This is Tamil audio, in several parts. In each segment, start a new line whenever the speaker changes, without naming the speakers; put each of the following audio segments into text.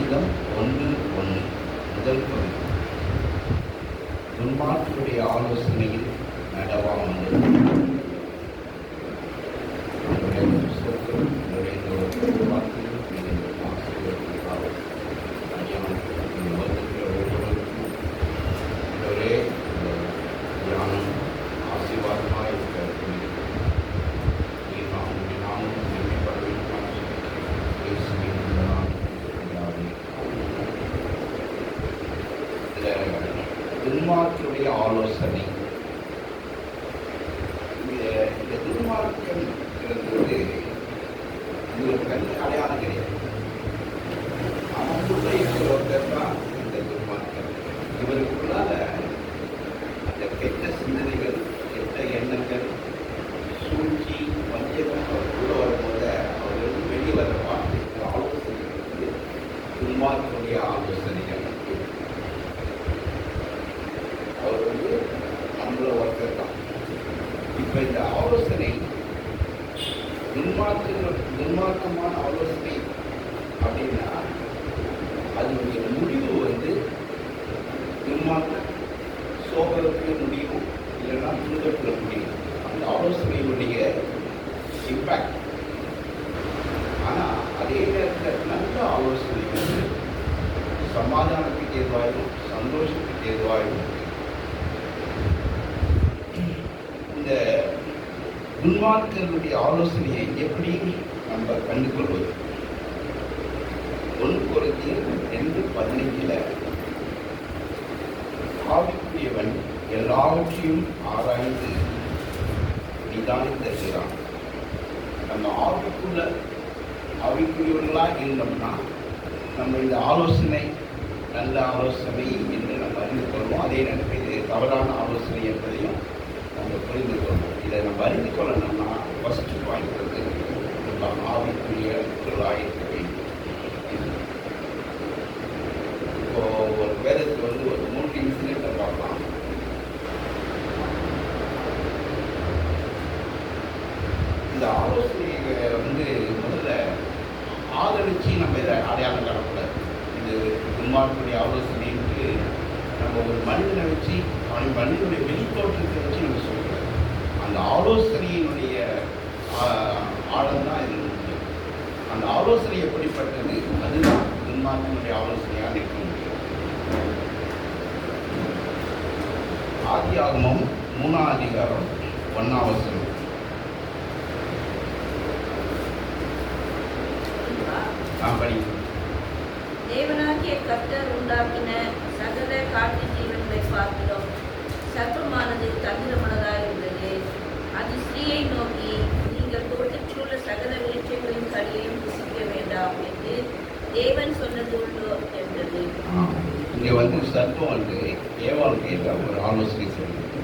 சங்கீதம் 1:1 முதல் பகுதி. துன்மார்க்கருடைய ஆலோசனையில் நடவாமல் துன்மார்க்கருடைய ஆலோசனை. இந்த துன்மார்க்கம் இருக்கிறது இது ஒரு தனி அடையாளம் கிடையாது. அவனுக்குள்ள இருக்கிற ஒருத்தர் தான் இந்த துன்மார்க்கம். இவருக்குள்ளால அந்த கெட்ட சிந்தனைகள், கெட்ட எண்ணங்கள், சூழ்ச்சி, வஞ்சகம் அவருக்குள்ள வரும்போது அவர்களுக்கு வெளியே வர வார்த்தைக்கு ஆலோசனைகள் வந்து துன்மார்க்கருடைய ஆலோசனைகள். அவர் வந்து நம்மள ஒருத்தர் தான். இப்போ இந்த ஆலோசனை துன்மார்க்கமான ஆலோசனை அப்படின்னா அதனுடைய முடிவு வந்து துன்மார்க்க சோகத்தில் முடியும், இல்லைன்னா துன்பத்தில் முடியும். அந்த ஆலோசனையுடைய இம்பேக்ட். ஆனால் அதே நேரத்தில் நல்ல ஆலோசனை வந்து சமாதானத்துக்கு ஏதுவாயும் சந்தோஷத்துக்கு ஏதுவாயும். இந்த துன்மார்க்கருடைய ஆலோசனையை எப்படி நம்ம கண்டுகொள்வது? 1 Corinthians 2:15 ஆவிக்குரியவன் எல்லாவற்றையும் ஆராய்ந்து நிதானித்திருக்கிறான். நம்ம ஆவிக்குரியவர்களாக இருந்தோம்னா நம்ம இந்த ஆலோசனை நல்ல ஆலோசனை என்று நம்ம அறிந்து கொள்வோம். அதே நேரத்தில் இது தவறான ஆலோசனை என்பதையும் நம்ம புரிந்து கொள்வோம். இதை நம்ம அறிந்து கொள்ளணும்னா ஃபஸ்ட்டு பாயிண்ட் வந்து நம்ம ஆவிக்குரியவர்களாக இருக்க வேண்டும். இப்போ ஒரு வேதத்துக்கு வந்து ஒரு 3 இன்சிடென்ட்டை பார்க்கலாம். இந்த ஆலோசனையை வந்து முதல்ல ஆதரிச்சு நம்ம இதை அடையாளம் காணக்கூடாது. இது துன்மார்க்கருடைய ஆலோசனைக்கு நம்ம ஒரு மனிதனை வச்சு அவன் மனிதனுடைய வெளித்தோற்றத்தை வச்சு நம்ம சொல்லக்கூடாது. அந்த ஆலோசனையினுடைய ஆழம் தான் இது முக்கியம். அந்த ஆலோசனை எப்படிப்பட்டது, அதுதான் துன்மார்க்கனுடைய ஆலோசனையாக இருக்க முடியும். ஆதியாகமம் 3ஆம் அதிகாரம் 1ஆம் வசனம்.
தேவனாகிய கர்த்தர் உண்டாக்கின சகல காட்டு ஜீவன்களை பார்க்கிறோம். சர்ப்பமானது தந்திரமானதாக இருந்தது. அது ஸ்திரீயை நோக்கி, நீங்கள் தோட்டத்திலுள்ள சகல விருட்சங்களின் கனியையும் புசிக்க வேண்டாம் என்று தேவன் சொன்னது உண்டோ என்றது.
இங்கே வந்து சர்ப்பம் வந்து ஏவாளுக்கு ஒரு ஆலோசனை சொல்லுது.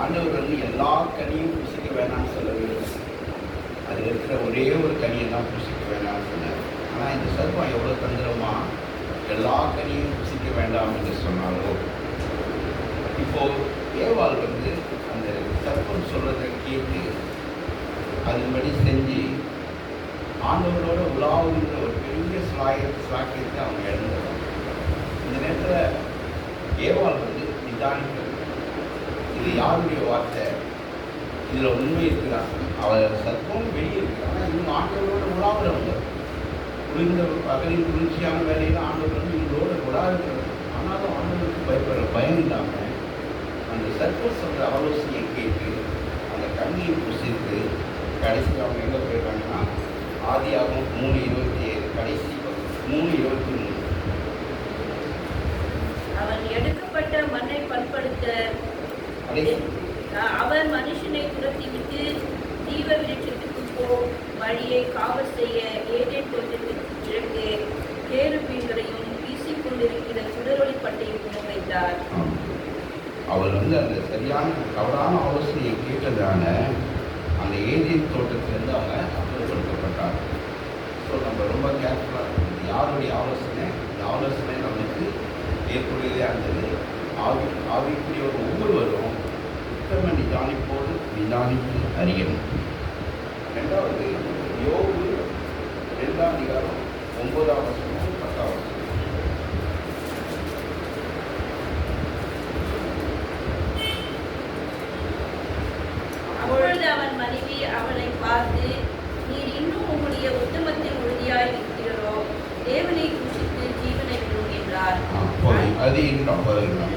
ஆண்டவர் வந்து எல்லா கனியும் புசிக்க வேணாம்னு சொல்லவே இல்லை. அதில் இருக்கிற ஒரே ஒரு கனியை தான் புசிக்க வேணாம்னு சொன்னார். ஆனால் இந்த சர்ப்பம் எவ்வளோ தந்திரமா எல்லா கனியும் புசிக்க வேண்டாம் என்று சொன்னாலோ, இப்போது ஏவாள் வந்து அந்த சர்ப்பம் சொல்கிறத கேட்டு அதன்படி செஞ்சு ஆண்டவரோட உலாவுகின்ற ஒரு பெரிய சாக்கியத்தை அவங்க இழந்துடுறாங்க. இந்த நேரத்தில் ஏவாள் வந்து நிதானிக்கிறது, இது யாருடைய வார்த்தை, இதில் உண்மை இருக்கிறான். அவள் சர்ப்பம் வெளியே இருக்கிறாங்க, இவங்க ஆண்டவரோட உலாவுறவங்க. குளிர்ந்த பகலின் குளிர்ச்சியான வேலையில் ஆண்டவர் வந்து இவங்களோட உலாவுகிறது. ஆனாலும் ஆண்டவருக்கு பயப்படுற பயம் இல்லாமல் அந்த சர்ப்பம் சொல்கிற ஆலோசனையை கேட்டு அந்த கண்ணியை புசித்து கடைசி அவங்க எங்கே போயிடுறாங்கன்னா ஆதியாகமம் 3:27 கடைசி 3:23.
அவன் எடுக்கப்பட்ட மண்ணை பண்படுத்த அவர் மனுஷனை துரத்திவிட்டு ஜீவ விருட்சத்துக்கு வழியை காவல் செய்ய ஏதேன் தோட்டத்துக்கு கிழக்கு கேருபீன்களையும் வீசிக்கொண்டிருக்கிற சுடரொளி பட்டையும் முன்வைத்தார்.
அவர் வந்து அந்த சரியான தவறான ஆலோசனையை கேட்டதான அந்த ஏதேன் தோட்டத்திலிருந்து அவங்க அப்புறப்படுத்தப்பட்டார். ஸோ நம்ம ரொம்ப கேர்ஃபுல்லாக இருக்கணும். யாருடைய ஆலோசனை, இந்த ஆலோசனை நமக்கு ஏற்புடையதாக இருந்தது. ஆவிக்குரிய ஒவ்வொருவரும் உத்தம நிதானிப்போடு நிதானித்து அறியணும். 2வது யோபு 2ஆம் அதிகாரம் 9ஆம் வசனம் 10ஆம் வசனம். இருக்கட்டும் போயிடணும்.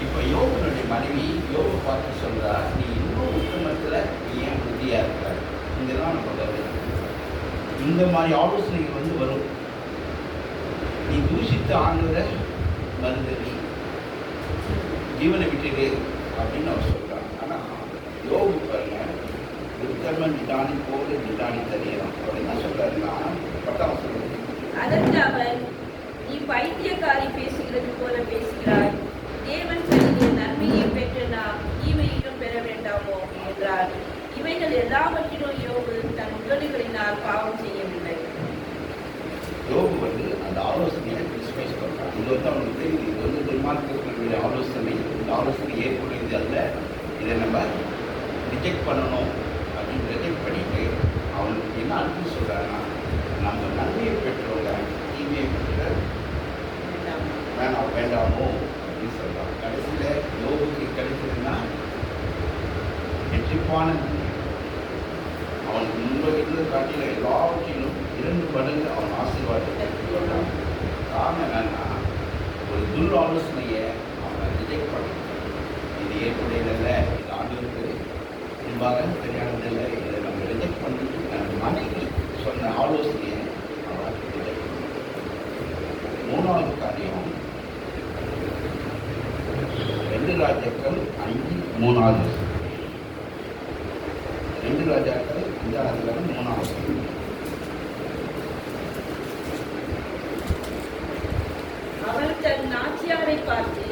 இப்போ யோகனுடைய மனைவி யோக பார்த்து சொல்றா, நீ இன்னும் உத்தமத்தில் நீ ஏன் உறுதியாக இருக்கிற? இதெல்லாம் நம்ம கவனிக்கணும். இந்த மாதிரி ஆலோசனைகள் வரும். நீ தூஷித்த ஆண்டவரை மறுதறி ஜீவனை விட்டுடு அப்படின்னு அவர் சொல்றான். ஆனால் யோகு பாருங்க, உத்தமன் நிதானி போல நிதானி தெரியலாம். அவர் என்ன சொல்றாருன்னா 10ஆம் வசனம்,
அதற்கு அவன், நீ பைத்தியக்காரி பேசுகிறது போல பேசுகிறாய். தேவன் தன்னுடைய நன்மையை பெற்று நாம் தீமையிலும் பெற வேண்டாமோ என்றார். இவைகள் எல்லாவற்றிலும் யோகு தன் உதடுகளினால் பாவம் செய்யவில்லை.
யோகு அந்த ஆலோசனையை கிறிஸ்துவைஸ் பண்றான். இது அவனுக்கு தெரியுது, இது துன்மார்க்கர்களுடைய ஆலோசனை. இந்த ஆலோசனை ஏற்புடையது அல்ல, இதை நம்ம ரிஜெக்ட் பண்ணணும் அப்படின்னு ரிஜெக்ட் பண்ணிட்டு அவனுக்கு என்ன அர்த்தம் சொல்றாங்கன்னா, நம்ம நன்மையை பெற்றவங்க தீமையை பெற்ற வேண்டாமோ அப்படின்னு சொல்றான். கடைசியில் யோகுக்கு கிடைச்சதுன்னா வெற்றிப்பான நன்மை. அவனுக்கு முன்பு இருந்த காட்டில எல்லாவற்றிலும் 2 மடங்கு அவன் ஆசீர்வாதத்தை பெற்றுக்கொண்டான். காரணம் என்னன்னா, ஒரு துர் ஆலோசனையை அவன் ரிஜெக்ட் பண்ணான். இது ஏற்புடையதில்லை, இது ஆண்டவருக்கு முன்பாக சரியானதில்லை, இதை நம்ம ரிஜெக்ட் பண்ணிட்டு நம்ம மனைவி சொன்ன ஆலோசனையை அவன் ரிஜெக்ட் பண்ணான். 3வது காரியம் 2 ராஜாக்கள் 5:3. 2 ராஜாக்கள் 5:3.
அவர் தன் நாச்சியாரை பார்த்து,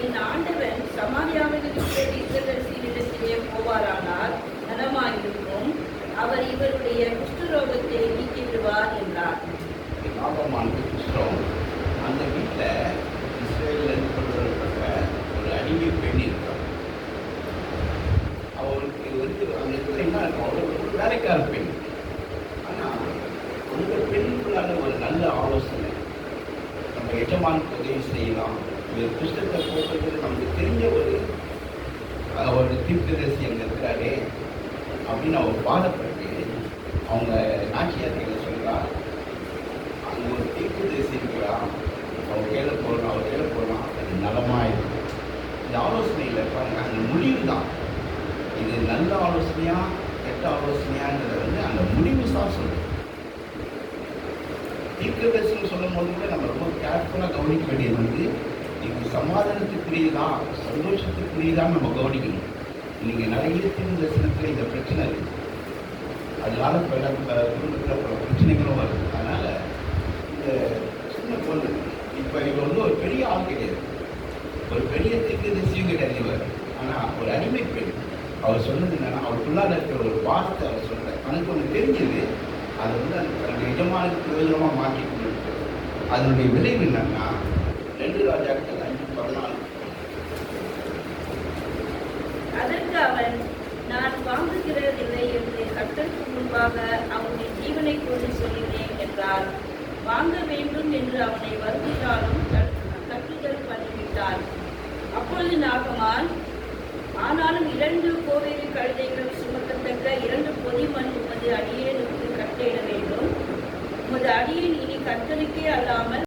என் ஆண்டவன் சமாரியாவில் இருக்கிற தீர்க்கதரிசியினிடத்திலே போவாரானால் நலமாயிருக்கும். அவர் இவருடைய குஷ்டரோகத்தை நீக்கிவிடுவார் என்றார்.
குஷ்டம் அந்த வீட்டில் இஸ்ரேலில் கொண்டு வரப்பட்ட ஒரு அடிமை பெண் இருக்கிறார். அவருக்கு அந்த என்ன ஒரு வேலைக்கார பெண். ஆனால் அந்த பெண்ணுக்குள்ளான ஒரு நல்ல ஆலோசனை, நம்ம எஜமானுக்கு உதவி செய்யலாம், இவர் புஸ்தகத்தை போட்டது நமக்கு தெரிஞ்ச ஒரு தீர்க்கதரிசி அங்கே இருக்கிறாரே அப்படின்னு அவர் பாதப்பட்டு அவங்க நாச்சியார்கள் சொல்கிறார், அங்கே ஒரு தீர்க்கதரிசி இருக்கிறார், அவர் கீழே போகலாம் அது நலமாக இருக்கும். இந்த ஆலோசனையில் பாருங்கள், அந்த முடிவு தான் இது நல்ல ஆலோசனையா கெட்ட ஆலோசனையாங்கிறத அந்த முடிவு தான் சொல்லுது. தீர்க்கதரிசனம் சொல்லும் போது கூட நம்ம ரொம்ப கேர்ஃபுல்லாக கவனிக்க வேண்டியது இது சமாதானத்துக்குரியதா சந்தோஷத்துக்குரியதான் நம்ம கவனிக்கணும். இன்னைக்கு நிறைய தீர்க்கதரிசனத்தில் இந்த பிரச்சனை இருக்குது, அதனால பல குடும்பத்தில் பல பிரச்சனைகளும் வருது. அதனால் இந்த சின்ன பொண்ணு இப்போ இவர் ஒரு பெரிய ஆள் கிடையாது, ஒரு பெரிய தீர்க்கதரிசியும் கிடையாது இவர். ஆனால் ஒரு அடிமை பெண். அவர் சொன்னது என்னன்னா, அவருக்குள்ளார இருக்கிற ஒரு வார்த்தை அவர் சொல்கிறார். எனக்கு ஒன்று தெரிஞ்சது, அதை அந்த எஜமானுக்கு பிரயோஜனமாக மாற்றி கொண்டு அதனுடைய விளைவு என்னன்னா 2 ராஜாக்கள் 5:14.
அதற்கு அவன், நான் வாங்குகிறதில்லை என்று கர்த்தருக்கு முன்பாக அவனுடைய ஜீவனை கொண்டு சொல்கிறேன் என்றார். வாங்க வேண்டும் என்று அவனை வருத்தினாலும் கட்டுதல் பண்ணிவிட்டான். அப்பொழுது நாகமான், ஆனாலும் 2 கோவேறு கழுதைகள் சுமக்கத்தக்க 2 பொதிமண் உமது அடியேனுக்கு கட்டளையிட வேண்டும். உமது அடியேன் இனி கர்த்தருக்கே அல்லாமல்